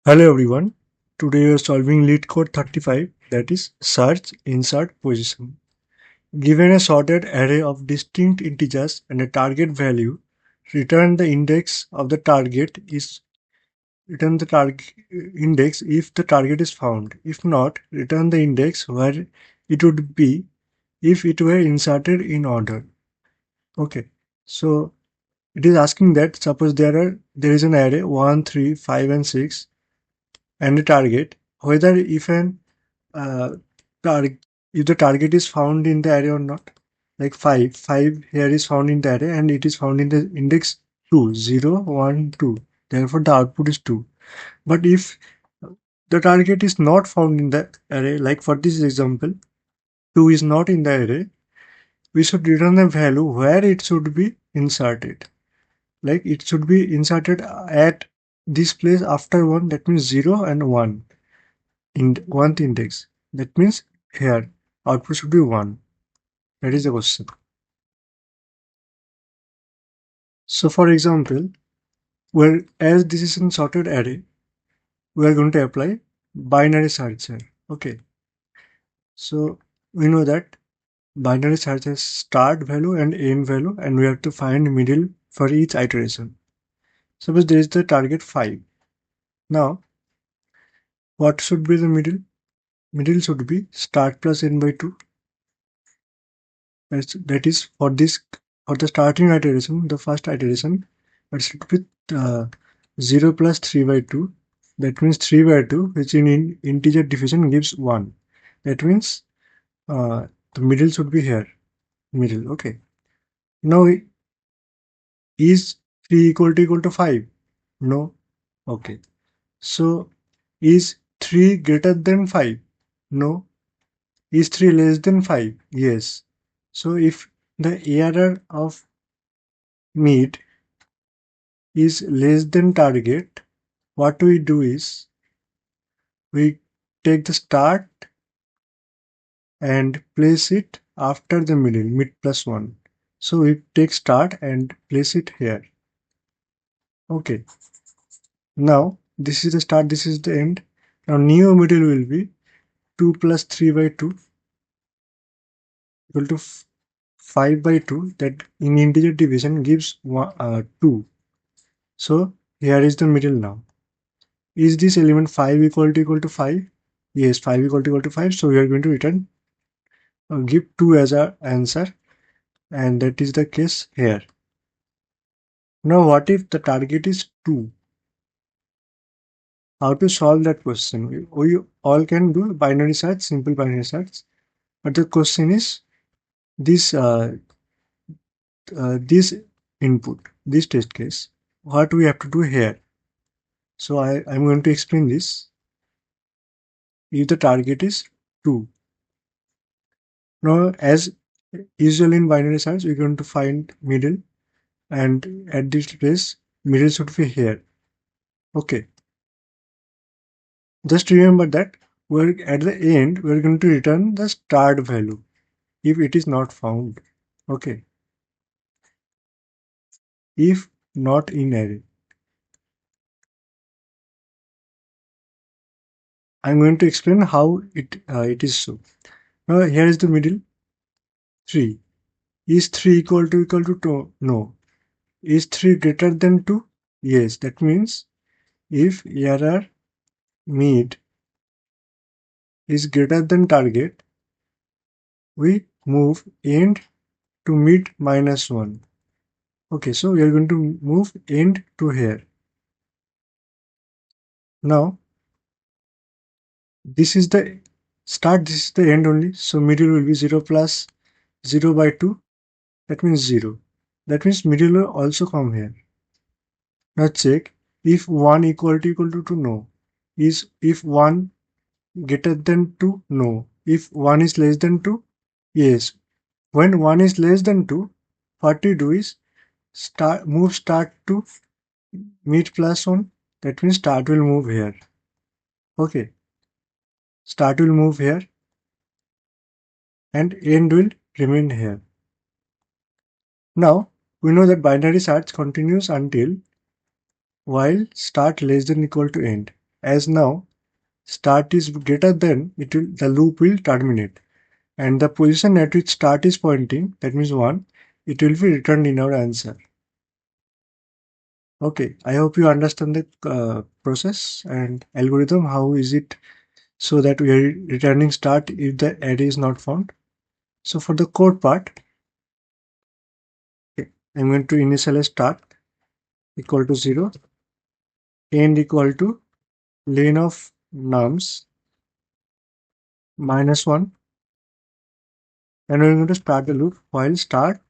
Hello everyone. Today we are solving Leetcode 35, that is search insert position. Given a sorted array of distinct integers and a target value, return the index of the target is return the target index if the target is found. If not, return the index where it would be if it were inserted in order. Okay. So it is asking that suppose there is an array 1, 3, 5 and 6 and a target, whether uh, if the target is found in the array or not. Like 5 here is found in the array and it is found in the index 2, 0, 1, 2. Therefore the output is 2. But if the target is not found in the array, like for this example 2 is not in the array, we should return the value where it should be inserted. Like it should be inserted at this place after 1, that means 0 and 1 in 1th index. That means here output should be 1. That is the question. So for example, where as this is in sorted array, we are going to apply binary search here. Okay. So we know that binary search has start value and end value, and we have to find middle for each iteration. Suppose there is the target 5. Now, what should be the middle? Middle should be start plus n by 2. That is for the starting iteration, the first iteration, it should be 0 plus 3 by 2. That means 3 by 2, which in integer division gives 1. That means the middle should be here. Middle, okay. Now, is 3 equal to 5? No. Okay. So, is 3 greater than 5? No. Is 3 less than 5? Yes. So, if the ARR of mid is less than target, what we do is we take the start and place it after the middle, mid plus 1. So we take start and place it here. Okay. Now this is the start, this is the end. Now new middle will be 2 plus 3 by 2 equal to 5 by 2. That in integer division gives 2. So here is the middle now. Is this element 5 equal to 5? Yes, 5 equal to 5. So we are going to return give 2 as our answer, and that is the case here. Now what if the target is 2? How to solve that question? We all can do binary search, simple binary search, but the question is this this input, this test case, what we have to do here. So I'm going to explain this. If the target is 2, now as usual in binary search, we're going to find middle, and at this place middle should be here. Okay. Just remember that we're at the end, we're going to return the start value if it is not found. Okay. If not in array. I'm going to explain how it is so. Now here is the middle 3. Is 3 equal to 2? No. Is 3 greater than 2? Yes. That means if error mid is greater than target, we move end to mid minus 1. Okay, so we are going to move end to here. Now, this is the start, this is the end only. So middle will be 0 plus 0 by 2. That means 0. That means middle will also come here. Now check if 1 equal to 2, no. Is if 1 greater than 2? No. If 1 is less than 2? Yes. When 1 is less than 2, what we do is move start to mid plus 1. That means start will move here. Okay. Start will move here and end will remain here. Now, we know that binary search continues until while start less than equal to end. as now start is greater than, the loop will terminate. And the position at which start is pointing, that means 1, it will be returned in our answer. Okay, I hope you understand the process and algorithm. How is it so that we are returning start if the array is not found? So for the code part, okay, I'm going to initialize start equal to 0, end equal to len of nums minus 1, and we're going to start the loop while start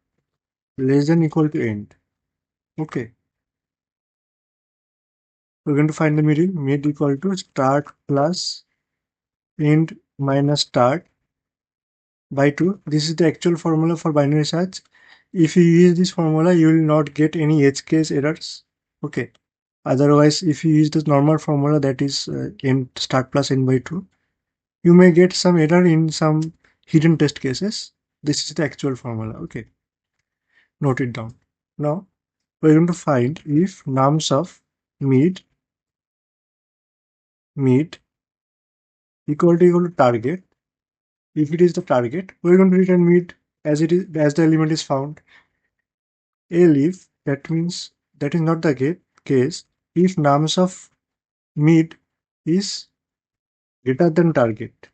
less than equal to end. Okay, we're going to find the middle, mid equal to start plus end minus start by 2. This is the actual formula for binary search. If you use this formula, you will not get any edge case errors. Okay. Otherwise, if you use the normal formula, that is end start plus n by 2, you may get some error in some hidden test cases. This is the actual formula. Okay. Note it down. Now, we're going to find if nums of mid equal to target. If it is the target, we're going to return mid as it is, as the element is found. If that means that is not the case, if nums of mid is greater than target,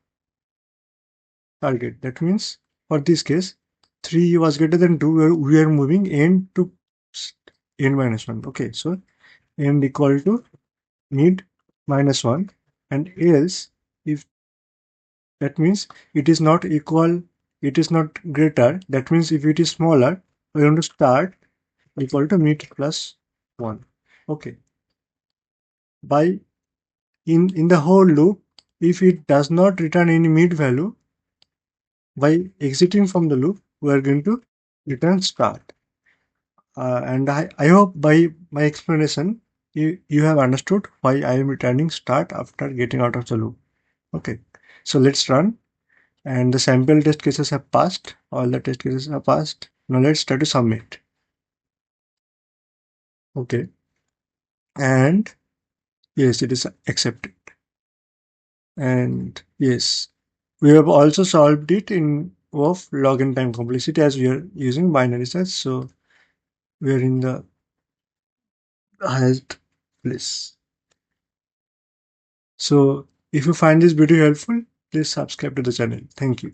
that means for this case 3 was greater than 2, we are moving n to n minus 1. Okay, so n equal to mid minus 1, and else if that means it is not equal, it is not greater, that means if it is smaller, we are going to start equal to mid plus 1. Okay, by in the whole loop, if it does not return any mid value, by exiting from the loop, we are going to return start. And I hope by my explanation, you have understood why I am returning start after getting out of the loop. Okay, so let's run. And the sample test cases have passed. All the test cases have passed. Now let's try to submit. Okay, and yes, it is accepted. And yes, we have also solved it in of login time complexity as we are using binary search. So we are in the highest place. So if you find this video helpful, please subscribe to the channel. Thank you.